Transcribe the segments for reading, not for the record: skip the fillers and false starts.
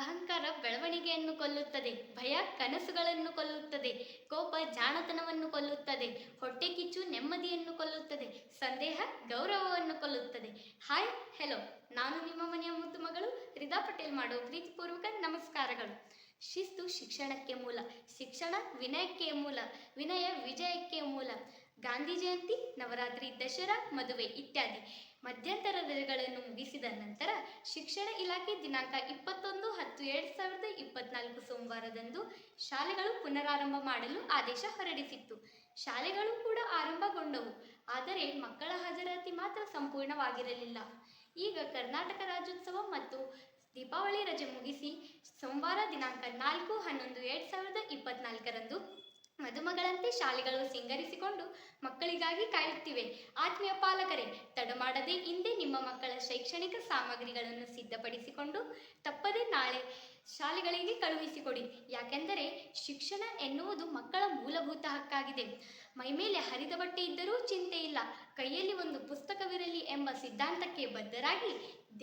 ಅಹಂಕಾರ ಬೆಳವಣಿಗೆಯನ್ನು ಕೊಲ್ಲುತ್ತದೆ, ಭಯ ಕನಸುಗಳನ್ನು ಕೊಲ್ಲುತ್ತದೆ, ಕೋಪ ಜಾಣತನವನ್ನು ಕೊಲ್ಲುತ್ತದೆ, ಹೊಟ್ಟೆ ಕಿಚ್ಚು ನೆಮ್ಮದಿಯನ್ನು ಕೊಲ್ಲುತ್ತದೆ, ಸಂದೇಹ ಗೌರವವನ್ನು ಕೊಲ್ಲುತ್ತದೆ. ಹಾಯ್ ಹೆಲೋ, ನಾನು ನಿಮ್ಮ ಮನೆಯ ಮುದ್ದು ಮಗಳು ರಿದಾ ಪಟೇಲ್ ಮಾಡೋ ಪ್ರೀತಿಪೂರ್ವಕ ನಮಸ್ಕಾರಗಳು. ಶಿಸ್ತು ಶಿಕ್ಷಣಕ್ಕೆ ಮೂಲ, ಶಿಕ್ಷಣ ವಿನಯಕ್ಕೆ ಮೂಲ, ವಿನಯ ವಿಜಯಕ್ಕೆ ಮೂಲ. ಗಾಂಧಿ ಜಯಂತಿ, ನವರಾತ್ರಿ, ದಸರಾ, ಮದುವೆ ಇತ್ಯಾದಿ ಮಧ್ಯಂತರ ರಜೆಗಳನ್ನು ಮುಗಿಸಿದ ನಂತರ ಶಿಕ್ಷಣ ಇಲಾಖೆ ದಿನಾಂಕ 21/10/2024 ಸೋಮವಾರದಂದು ಶಾಲೆಗಳು ಪುನರಾರಂಭ ಮಾಡಲು ಆದೇಶ ಹೊರಡಿಸಿತ್ತು. ಶಾಲೆಗಳು ಕೂಡ ಆರಂಭಗೊಂಡವು, ಆದರೆ ಮಕ್ಕಳ ಹಾಜರಾತಿ ಮಾತ್ರ ಸಂಪೂರ್ಣವಾಗಿರಲಿಲ್ಲ. ಈಗ ಕರ್ನಾಟಕ ರಾಜ್ಯೋತ್ಸವ ಮತ್ತು ದೀಪಾವಳಿ ರಜೆ ಮುಗಿಸಿ ಸೋಮವಾರ ದಿನಾಂಕ 4/11/2024 ಮದುಮಗಳಂತೆ ಶಾಲೆಗಳು ಸಿಂಗರಿಸಿಕೊಂಡು ಮಕ್ಕಳಿಗಾಗಿ ಕಾಯುತ್ತಿವೆ. ಆತ್ಮೀಯ ಪಾಲಕರೇ, ತಡ ಮಾಡದೆ ಇಂದೇ ನಿಮ್ಮ ಮಕ್ಕಳ ಶೈಕ್ಷಣಿಕ ಸಾಮಗ್ರಿಗಳನ್ನು ಸಿದ್ಧಪಡಿಸಿಕೊಂಡು ತಪ್ಪದೆ ನಾಳೆ ಶಾಲೆಗಳಿಗೆ ಕಳುಹಿಸಿಕೊಡಿ. ಯಾಕೆಂದರೆ ಶಿಕ್ಷಣ ಎನ್ನುವುದು ಮಕ್ಕಳ ಮೂಲಭೂತ ಹಕ್ಕಾಗಿದೆ. ಮೈಮೇಲೆ ಹರಿದ ಬಟ್ಟೆ ಇದ್ದರೂ ಚಿಂತೆ ಇಲ್ಲ, ಕೈಯಲ್ಲಿ ಒಂದು ಪುಸ್ತಕವಿರಲಿ ಎಂಬ ಸಿದ್ಧಾಂತಕ್ಕೆ ಬದ್ಧರಾಗಿ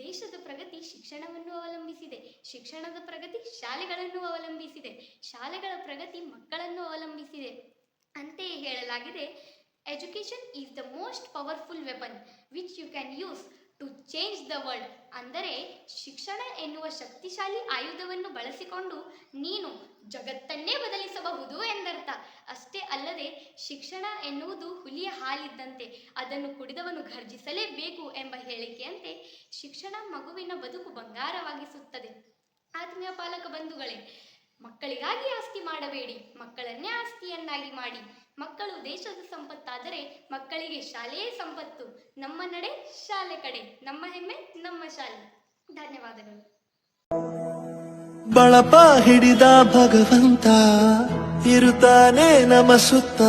ದೇಶದ ಪ್ರಗತಿ ಶಿಕ್ಷಣವನ್ನು ಅವಲಂಬಿಸಿದೆ, ಶಿಕ್ಷಣದ ಪ್ರಗತಿ ಶಾಲೆಗಳನ್ನು ಅವಲಂಬಿಸಿದೆ, ಶಾಲೆಗಳ ಪ್ರಗತಿ ಮಕ್ಕಳನ್ನು ಅವಲಂಬಿಸಿದೆ ಅಂತೆಯೇ ಹೇಳಲಾಗಿದೆ. Education is the most powerful weapon which you can use to change the world. ಅಂದರೆ ಶಿಕ್ಷಣ ಎನ್ನುವ ಶಕ್ತಿಶಾಲಿ ಆಯುಧವನ್ನು ಬಳಸಿಕೊಂಡು ನೀನು ಜಗತ್ತನ್ನೇ ಬದಲಿಸಬಹುದು ಎಂದರ್ಥ. ಅಷ್ಟೇ ಅಲ್ಲದೆ ಶಿಕ್ಷಣ ಎನ್ನುವುದು ಹುಲಿಯ ಹಾಲಿದ್ದಂತೆ, ಅದನ್ನು ಕುಡಿದವನು ಘರ್ಜಿಸಲೇಬೇಕು ಎಂಬ ಹೇಳಿಕೆಯಂತೆ ಶಿಕ್ಷಣ ಮಗುವಿನ ಬದುಕು ಬಂಗಾರವಾಗಿಸುತ್ತದೆ. ಆತ್ಮೀಯ ಪಾಲಕ ಬಂಧುಗಳೇ, ಮಕ್ಕಳಿಗಾಗಿ ಆಸ್ತಿ ಮಾಡಬೇಡಿ, ಮಕ್ಕಳನ್ನೇ ಆಸ್ತಿಯನ್ನಾಗಿ ಮಾಡಿ. ಮಕ್ಕಳು ದೇಶದ ಸಂಪತ್ತಾದರೆ ಮಕ್ಕಳಿಗೆ ಶಾಲೆಯೇ ಸಂಪತ್ತು. ನಮ್ಮ ನಡೆ ಶಾಲೆ ಕಡೆ, ನಮ್ಮ ಹೆಮ್ಮೆ ನಮ್ಮ ಶಾಲೆ. ಧನ್ಯವಾದಗಳು. ಬಳಪ ಹಿಡಿದ ಭಗವಂತ ಇರುತ್ತಾನೆ ನಮ್ಮ ಸುತ್ತ.